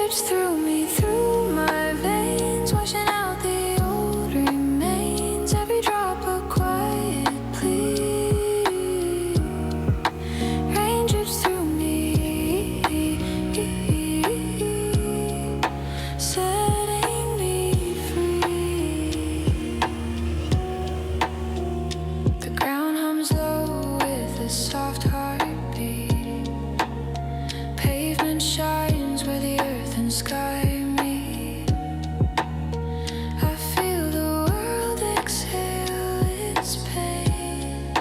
drips through me, through my veins, washing out the old remains. Every drop a quiet plea. Rain drips through me, setting me free. The ground hums low with a soft heartbeat. Pavement shines where the earth and sky meet. I feel the world exhale its pain.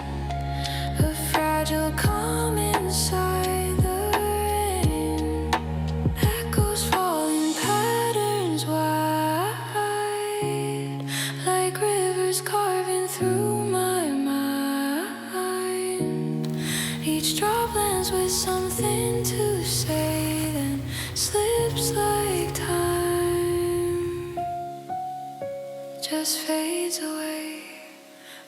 A fragile calm inside the rain. Echoes fall in patterns wide, like rivers carving through my mind. Each drop lands with something to say, then slips like time, just fades away.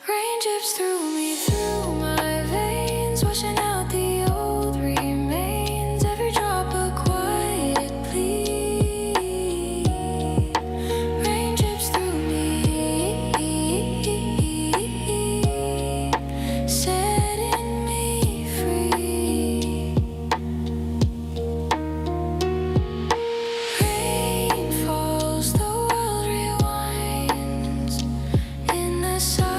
Rain drips through me, through my veins, washing out the old remains. Every drop a quiet plea. Rain drips through me, setting me free. Rain falls, the world rewinds in the silence.